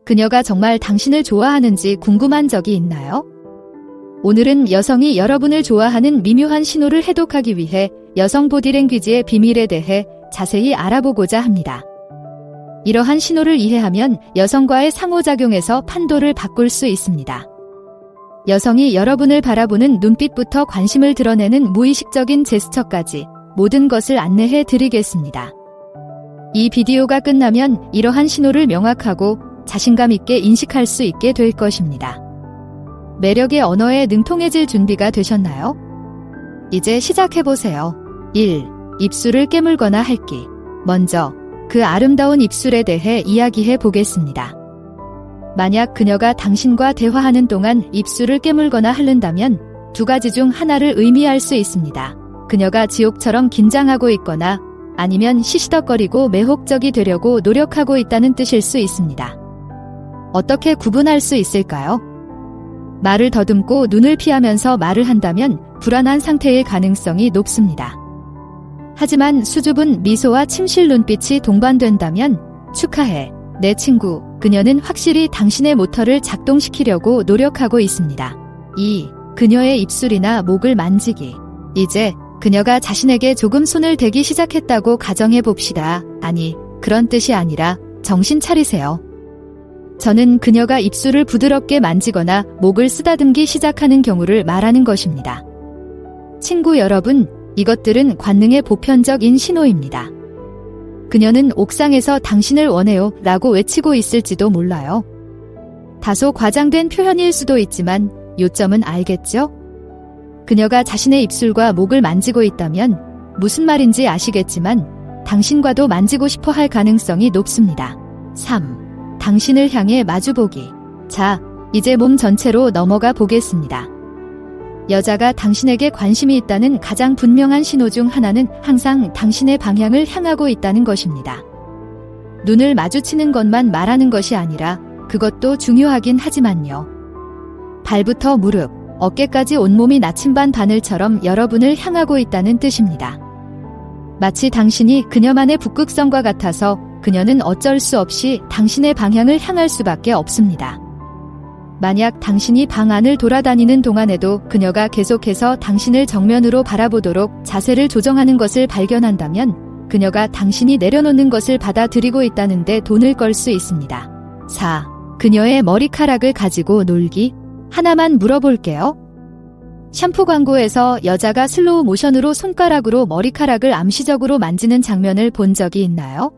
그녀가 정말 당신을 좋아하는지 궁금한 적이 있나요? 오늘은 여성이 여러분을 좋아하는 미묘한 신호를 해독하기 위해 여성 보디랭귀지의 비밀에 대해 자세히 알아보고자 합니다. 이러한 신호를 이해하면 여성과의 상호작용에서 판도를 바꿀 수 있습니다. 여성이 여러분을 바라보는 눈빛부터 관심을 드러내는 무의식적인 제스처까지 모든 것을 안내해 드리겠습니다. 이 비디오가 끝나면 이러한 신호를 명확하고 자신감 있게 인식할 수 있게 될 것입니다. 매력의 언어에 능통해질 준비가 되셨나요? 이제 시작해보세요. 1. 입술을 깨물거나 핥기. 먼저 그 아름다운 입술에 대해 이야기해 보겠습니다. 만약 그녀가 당신과 대화하는 동안 입술을 깨물거나 핥는다면 두 가지 중 하나를 의미할 수 있습니다. 그녀가 지옥처럼 긴장하고 있거나 아니면 시시덕거리고 매혹적이 되려고 노력하고 있다는 뜻일 수 있습니다. 어떻게 구분할 수 있을까요? 말을 더듬고 눈을 피하면서 말을 한다면 불안한 상태일 가능성이 높습니다. 하지만 수줍은 미소와 침실 눈빛이 동반된다면 축하해, 내 친구. 그녀는 확실히 당신의 모터를 작동시키려고 노력하고 있습니다. 2. 그녀의 입술이나 목을 만지기. 이제 그녀가 자신에게 조금 손을 대기 시작했다고 가정해 봅시다. 아니, 그런 뜻이 아니라 정신 차리세요. 저는 그녀가 입술을 부드럽게 만지거나 목을 쓰다듬기 시작하는 경우를 말하는 것입니다. 친구 여러분, 이것들은 관능의 보편적인 신호입니다. 그녀는 옥상에서 당신을 원해요 라고 외치고 있을지도 몰라요. 다소 과장된 표현일 수도 있지만 요점은 알겠죠? 그녀가 자신의 입술과 목을 만지고 있다면 무슨 말인지 아시겠지만 당신과도 만지고 싶어 할 가능성이 높습니다. 3. 당신을 향해 마주보기. 자, 이제 몸 전체로 넘어가 보겠습니다. 여자가 당신에게 관심이 있다는 가장 분명한 신호 중 하나는 항상 당신의 방향을 향하고 있다는 것입니다. 눈을 마주치는 것만 말하는 것이 아니라 그것도 중요하긴 하지만요. 발부터 무릎, 어깨까지 온몸이 나침반 바늘처럼 여러분을 향하고 있다는 뜻입니다. 마치 당신이 그녀만의 북극성과 같아서 그녀는 어쩔 수 없이 당신의 방향을 향할 수밖에 없습니다. 만약 당신이 방 안을 돌아다니는 동안에도 그녀가 계속해서 당신을 정면으로 바라보도록 자세를 조정하는 것을 발견한다면 그녀가 당신이 내려놓는 것을 받아들이고 있다는 데 돈을 걸 수 있습니다. 4. 그녀의 머리카락을 가지고 놀기. 하나만 물어볼게요. 샴푸 광고에서 여자가 슬로우 모션으로 손가락으로 머리카락을 암시적으로 만지는 장면을 본 적이 있나요?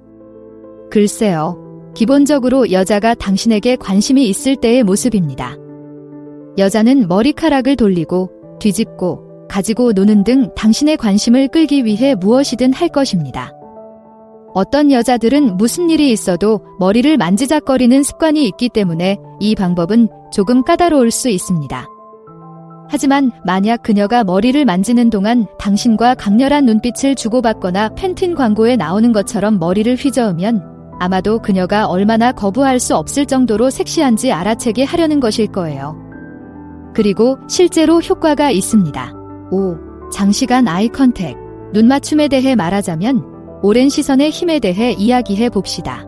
글쎄요. 기본적으로 여자가 당신에게 관심이 있을 때의 모습입니다. 여자는 머리카락을 돌리고 뒤집고 가지고 노는 등 당신의 관심을 끌기 위해 무엇이든 할 것입니다. 어떤 여자들은 무슨 일이 있어도 머리를 만지작거리는 습관이 있기 때문에 이 방법은 조금 까다로울 수 있습니다. 하지만 만약 그녀가 머리를 만지는 동안 당신과 강렬한 눈빛을 주고받거나 팬틴 광고에 나오는 것처럼 머리를 휘저으면 아마도 그녀가 얼마나 거부할 수 없을 정도로 섹시한지 알아채게 하려는 것일 거예요. 그리고 실제로 효과가 있습니다. 5. 장시간 아이 컨택. 눈 맞춤에 대해 말하자면 오랜 시선의 힘에 대해 이야기해 봅시다.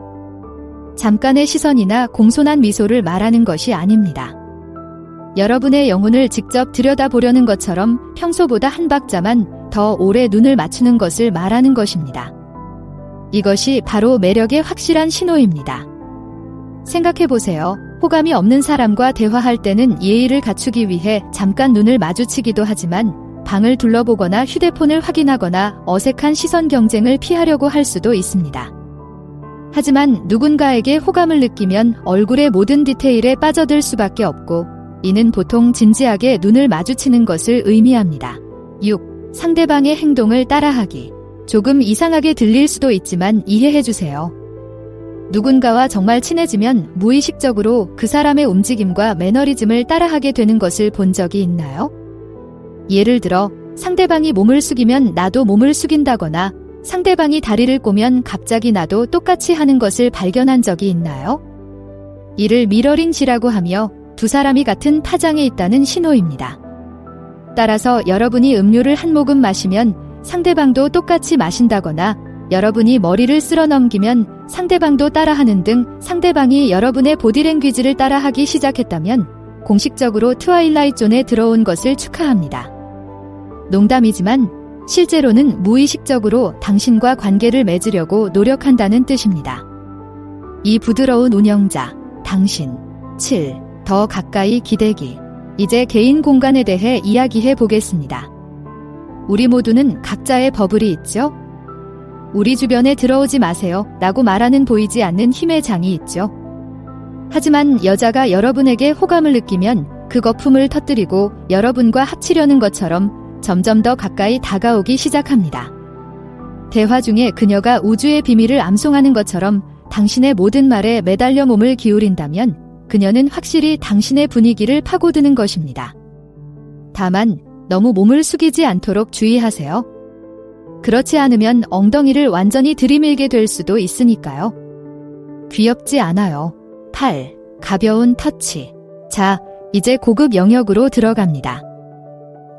잠깐의 시선이나 공손한 미소를 말하는 것이 아닙니다. 여러분의 영혼을 직접 들여다보려는 것처럼 평소보다 한 박자만 더 오래 눈을 맞추는 것을 말하는 것입니다. 이것이 바로 매력의 확실한 신호입니다. 생각해보세요. 호감이 없는 사람과 대화할 때는 예의를 갖추기 위해 잠깐 눈을 마주치기도 하지만 방을 둘러보거나 휴대폰을 확인하거나 어색한 시선 경쟁을 피하려고 할 수도 있습니다. 하지만 누군가에게 호감을 느끼면 얼굴의 모든 디테일에 빠져들 수밖에 없고 이는 보통 진지하게 눈을 마주치는 것을 의미합니다. 6. 상대방의 행동을 따라하기. 조금 이상하게 들릴 수도 있지만 이해해주세요. 누군가와 정말 친해지면 무의식적으로 그 사람의 움직임과 매너리즘을 따라하게 되는 것을 본 적이 있나요? 예를 들어 상대방이 몸을 숙이면 나도 몸을 숙인다거나 상대방이 다리를 꼬면 갑자기 나도 똑같이 하는 것을 발견한 적이 있나요? 이를 미러링지라고 하며 두 사람이 같은 파장에 있다는 신호입니다. 따라서 여러분이 음료를 한 모금 마시면 상대방도 똑같이 마신다거나 여러분이 머리를 쓸어 넘기면 상대방도 따라하는 등 상대방이 여러분의 보디랭귀지를 따라하기 시작했다면 공식적으로 트와일라이트 존에 들어온 것을 축하합니다. 농담이지만 실제로는 무의식적으로 당신과 관계를 맺으려고 노력한다는 뜻입니다. 이 부드러운 운영자, 당신. 7. 더 가까이 기대기. 이제 개인 공간에 대해 이야기해 보겠습니다. 우리 모두는 각자의 버블이 있죠? 우리 주변에 들어오지 마세요 라고 말하는 보이지 않는 힘의 장이 있죠. 하지만 여자가 여러분에게 호감을 느끼면 그 거품을 터뜨리고 여러분과 합치려는 것처럼 점점 더 가까이 다가오기 시작합니다. 대화 중에 그녀가 우주의 비밀을 암송하는 것처럼 당신의 모든 말에 매달려 몸을 기울인다면 그녀는 확실히 당신의 분위기를 파고드는 것입니다. 다만 너무 몸을 숙이지 않도록 주의하세요. 그렇지 않으면 엉덩이를 완전히 들이밀게 될 수도 있으니까요. 귀엽지 않아요. 8. 가벼운 터치. 자, 이제 고급 영역으로 들어갑니다.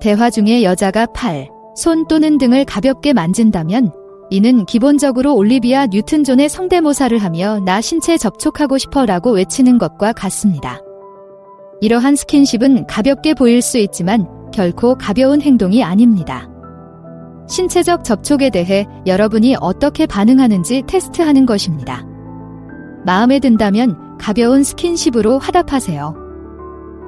대화 중에 여자가 팔, 손 또는 등을 가볍게 만진다면 이는 기본적으로 올리비아 뉴튼 존의 성대모사를 하며 나 신체 접촉하고 싶어 라고 외치는 것과 같습니다. 이러한 스킨십은 가볍게 보일 수 있지만 결코 가벼운 행동이 아닙니다. 신체적 접촉에 대해 여러분이 어떻게 반응하는지 테스트하는 것입니다. 마음에 든다면 가벼운 스킨십으로 화답하세요.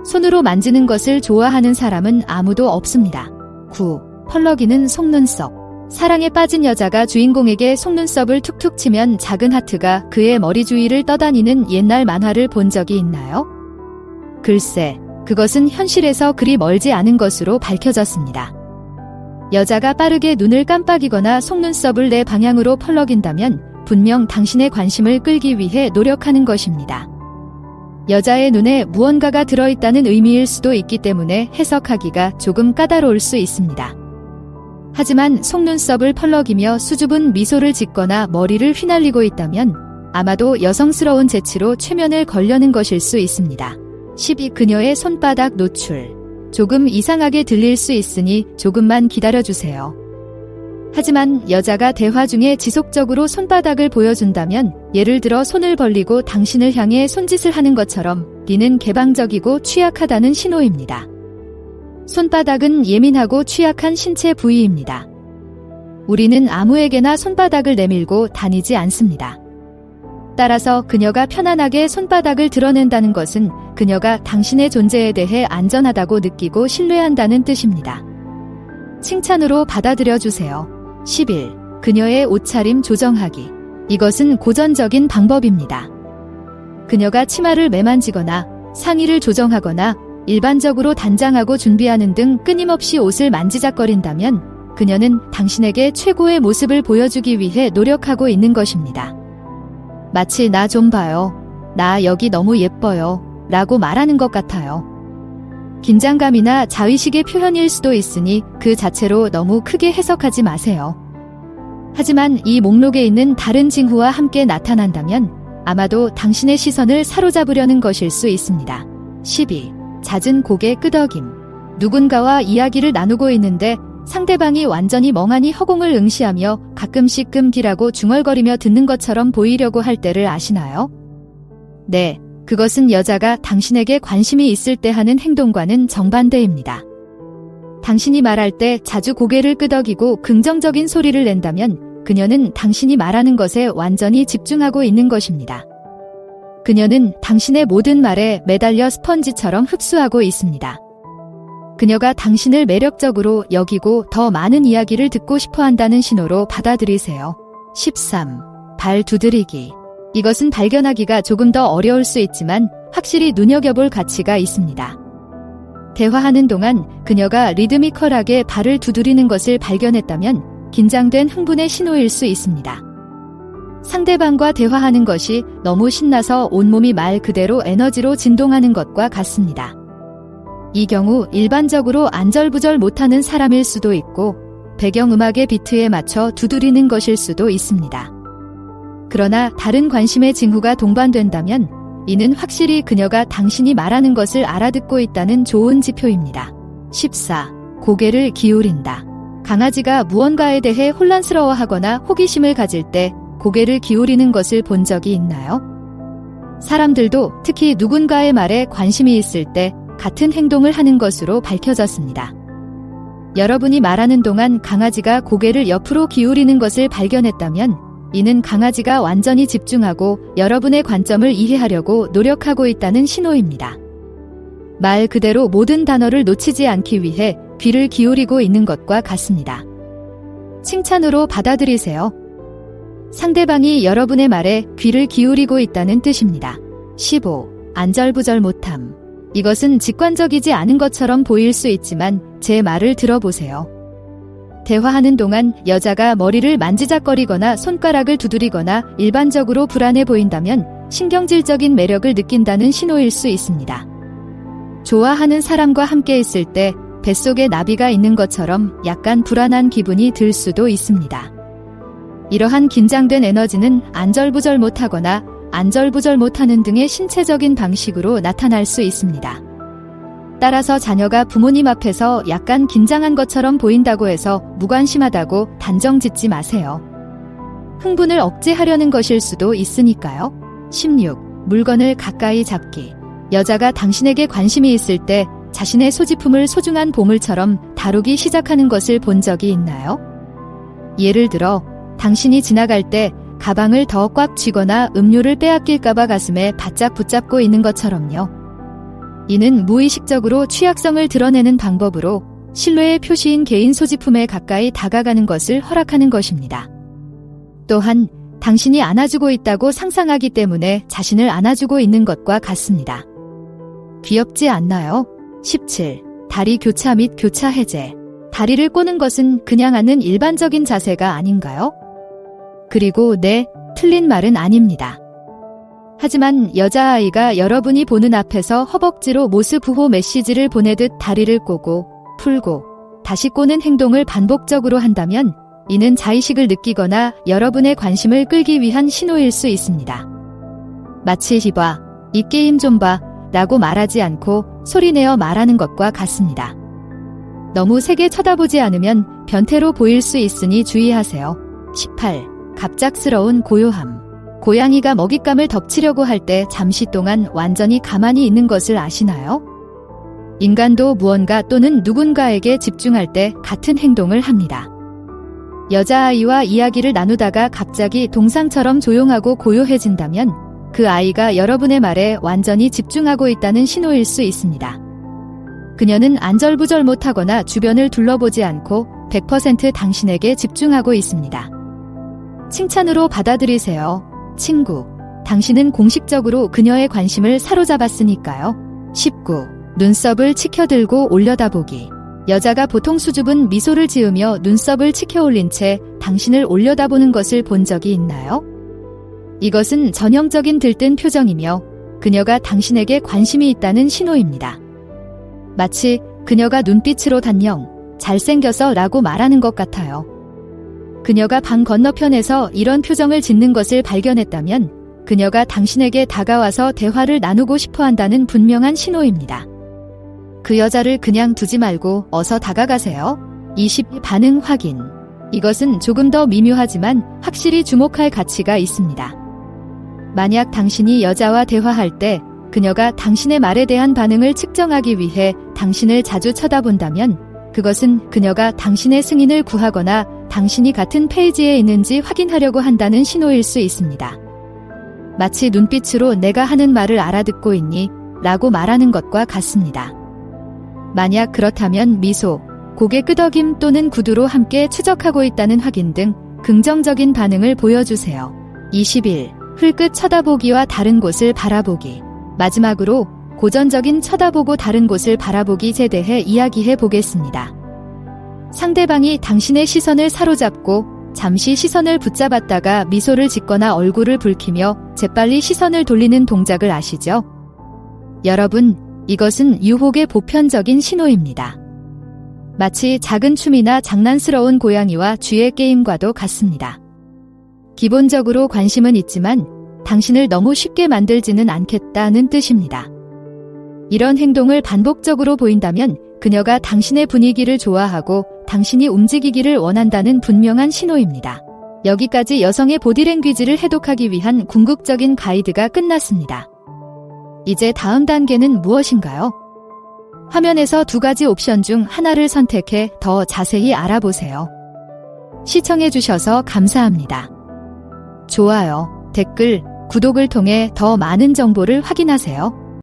손으로 만지는 것을 좋아하는 사람은 아무도 없습니다. 9. 펄럭이는 속눈썹. 사랑에 빠진 여자가 주인공에게 속눈썹을 툭툭 치면 작은 하트가 그의 머리 주위를 떠다니는 옛날 만화를 본 적이 있나요? 글쎄, 그것은 현실에서 그리 멀지 않은 것으로 밝혀졌습니다. 여자가 빠르게 눈을 깜빡이거나 속눈썹을 내 방향으로 펄럭인다면 분명 당신의 관심을 끌기 위해 노력하는 것입니다. 여자의 눈에 무언가가 들어있다는 의미일 수도 있기 때문에 해석하기가 조금 까다로울 수 있습니다. 하지만 속눈썹을 펄럭이며 수줍은 미소를 짓거나 머리를 휘날리고 있다면 아마도 여성스러운 재치로 최면을 걸려는 것일 수 있습니다. 12. 그녀의 손바닥 노출. 조금 이상하게 들릴 수 있으니 조금만 기다려주세요. 하지만 여자가 대화 중에 지속적으로 손바닥을 보여준다면 예를 들어 손을 벌리고 당신을 향해 손짓을 하는 것처럼 이는 개방적이고 취약하다는 신호입니다. 손바닥은 예민하고 취약한 신체 부위입니다. 우리는 아무에게나 손바닥을 내밀고 다니지 않습니다. 따라서 그녀가 편안하게 손바닥을 드러낸다는 것은 그녀가 당신의 존재에 대해 안전하다고 느끼고 신뢰한다는 뜻입니다. 칭찬으로 받아들여 주세요. 11. 그녀의 옷차림 조정하기. 이것은 고전적인 방법입니다. 그녀가 치마를 매만지거나 상의를 조정하거나 일반적으로 단장하고 준비하는 등 끊임없이 옷을 만지작거린다면 그녀는 당신에게 최고의 모습을 보여주기 위해 노력하고 있는 것입니다. 마치 나 좀 봐요. 나 여기 너무 예뻐요. 라고 말하는 것 같아요. 긴장감이나 자의식의 표현일 수도 있으니 그 자체로 너무 크게 해석하지 마세요. 하지만 이 목록에 있는 다른 징후와 함께 나타난다면 아마도 당신의 시선을 사로잡으려는 것일 수 있습니다. 12. 잦은 고개 끄덕임. 누군가와 이야기를 나누고 있는데 상대방이 완전히 멍하니 허공을 응시하며 가끔씩 끔기라고 중얼거리며 듣는 것처럼 보이려고 할 때를 아시나요? 네, 그것은 여자가 당신에게 관심이 있을 때 하는 행동과는 정반대입니다. 당신이 말할 때 자주 고개를 끄덕이고 긍정적인 소리를 낸다면 그녀는 당신이 말하는 것에 완전히 집중하고 있는 것입니다. 그녀는 당신의 모든 말에 매달려 스펀지처럼 흡수하고 있습니다. 그녀가 당신을 매력적으로 여기고 더 많은 이야기를 듣고 싶어 한다는 신호로 받아들이세요. 13. 발 두드리기. 이것은 발견하기가 조금 더 어려울 수 있지만 확실히 눈여겨볼 가치가 있습니다. 대화하는 동안 그녀가 리드미컬하게 발을 두드리는 것을 발견했다면 긴장된 흥분의 신호일 수 있습니다. 상대방과 대화하는 것이 너무 신나서 온몸이 말 그대로 에너지로 진동하는 것과 같습니다. 이 경우 일반적으로 안절부절 못하는 사람일 수도 있고 배경음악의 비트에 맞춰 두드리는 것일 수도 있습니다. 그러나 다른 관심의 징후가 동반된다면 이는 확실히 그녀가 당신이 말하는 것을 알아듣고 있다는 좋은 지표입니다. 14. 고개를 기울인다. 강아지가 무언가에 대해 혼란스러워하거나 호기심을 가질 때 고개를 기울이는 것을 본 적이 있나요? 사람들도 특히 누군가의 말에 관심이 있을 때 같은 행동을 하는 것으로 밝혀졌습니다. 여러분이 말하는 동안 강아지가 고개를 옆으로 기울이는 것을 발견했다면 이는 강아지가 완전히 집중하고 여러분의 관점을 이해하려고 노력하고 있다는 신호입니다. 말 그대로 모든 단어를 놓치지 않기 위해 귀를 기울이고 있는 것과 같습니다. 칭찬으로 받아들이세요. 상대방이 여러분의 말에 귀를 기울이고 있다는 뜻입니다. 15. 안절부절 못함. 이것은 직관적이지 않은 것처럼 보일 수 있지만 제 말을 들어보세요. 대화하는 동안 여자가 머리를 만지작거리거나 손가락을 두드리거나 일반적으로 불안해 보인다면 신경질적인 매력을 느낀다는 신호일 수 있습니다. 좋아하는 사람과 함께 있을 때 뱃속에 나비가 있는 것처럼 약간 불안한 기분이 들 수도 있습니다. 이러한 긴장된 에너지는 안절부절 못하거나 안절부절 못하는 등의 신체적인 방식으로 나타날 수 있습니다. 따라서 자녀가 부모님 앞에서 약간 긴장한 것처럼 보인다고 해서 무관심하다고 단정 짓지 마세요. 흥분을 억제하려는 것일 수도 있으니까요. 16. 물건을 가까이 잡기. 여자가 당신에게 관심이 있을 때 자신의 소지품을 소중한 보물처럼 다루기 시작하는 것을 본 적이 있나요? 예를 들어 당신이 지나갈 때 가방을 더 꽉 쥐거나 음료를 빼앗길까봐 가슴에 바짝 붙잡고 있는 것처럼요. 이는 무의식적으로 취약성을 드러내는 방법으로 신뢰의 표시인 개인 소지품에 가까이 다가가는 것을 허락하는 것입니다. 또한 당신이 안아주고 있다고 상상하기 때문에 자신을 안아주고 있는 것과 같습니다. 귀엽지 않나요? 17. 다리 교차 및 교차 해제. 다리를 꼬는 것은 그냥 하는 일반적인 자세가 아닌가요? 그리고 네, 틀린 말은 아닙니다. 하지만 여자아이가 여러분이 보는 앞에서 허벅지로 모습 부호 메시지를 보내듯 다리를 꼬고 풀고 다시 꼬는 행동을 반복적으로 한다면 이는 자의식을 느끼거나 여러분의 관심을 끌기 위한 신호일 수 있습니다. 마치 이봐, 이 게임 좀 봐 라고 말하지 않고 소리내어 말하는 것과 같습니다. 너무 세게 쳐다보지 않으면 변태로 보일 수 있으니 주의하세요. 18. 갑작스러운 고요함. 고양이가 먹잇감을 덮치려고 할 때 잠시 동안 완전히 가만히 있는 것을 아시나요? 인간도 무언가 또는 누군가에게 집중할 때 같은 행동을 합니다. 여자아이와 이야기를 나누다가 갑자기 동상처럼 조용하고 고요해진다면 그 아이가 여러분의 말에 완전히 집중하고 있다는 신호일 수 있습니다. 그녀는 안절부절 못하거나 주변을 둘러보지 않고 100% 당신에게 집중하고 있습니다. 칭찬으로 받아들이세요. 친구, 당신은 공식적으로 그녀의 관심을 사로잡았으니까요. 19. 눈썹을 치켜들고 올려다보기. 여자가 보통 수줍은 미소를 지으며 눈썹을 치켜 올린 채 당신을 올려다보는 것을 본 적이 있나요? 이것은 전형적인 들뜬 표정이며 그녀가 당신에게 관심이 있다는 신호입니다. 마치 그녀가 눈빛으로 단영, 잘생겨서 라고 말하는 것 같아요. 그녀가 방 건너편에서 이런 표정을 짓는 것을 발견했다면 그녀가 당신에게 다가와서 대화를 나누고 싶어 한다는 분명한 신호입니다. 그 여자를 그냥 두지 말고 어서 다가가세요. 20. 반응 확인. 이것은 조금 더 미묘하지만 확실히 주목할 가치가 있습니다. 만약 당신이 여자와 대화할 때 그녀가 당신의 말에 대한 반응을 측정하기 위해 당신을 자주 쳐다본다면 그것은 그녀가 당신의 승인을 구하거나 당신이 같은 페이지에 있는지 확인하려고 한다는 신호일 수 있습니다. 마치 눈빛으로 내가 하는 말을 알아듣고 있니? 라고 말하는 것과 같습니다. 만약 그렇다면 미소, 고개 끄덕임 또는 구두로 함께 추적하고 있다는 확인 등 긍정적인 반응을 보여주세요. 21. 흘끗 쳐다보기와 다른 곳을 바라보기. 마지막으로 고전적인 쳐다보고 다른 곳을 바라보기에 대해 이야기해 보겠습니다. 상대방이 당신의 시선을 사로잡고 잠시 시선을 붙잡았다가 미소를 짓거나 얼굴을 붉히며 재빨리 시선을 돌리는 동작을 아시죠? 여러분, 이것은 유혹의 보편적인 신호입니다. 마치 작은 춤이나 장난스러운 고양이와 쥐의 게임과도 같습니다. 기본적으로 관심은 있지만 당신을 너무 쉽게 만들지는 않겠다는 뜻입니다. 이런 행동을 반복적으로 보인다면 그녀가 당신의 분위기를 좋아하고 당신이 움직이기를 원한다는 분명한 신호입니다. 여기까지 여성의 보디랭귀지를 해독하기 위한 궁극적인 가이드가 끝났습니다. 이제 다음 단계는 무엇인가요? 화면에서 두 가지 옵션 중 하나를 선택해 더 자세히 알아보세요. 시청해주셔서 감사합니다. 좋아요, 댓글, 구독을 통해 더 많은 정보를 확인하세요.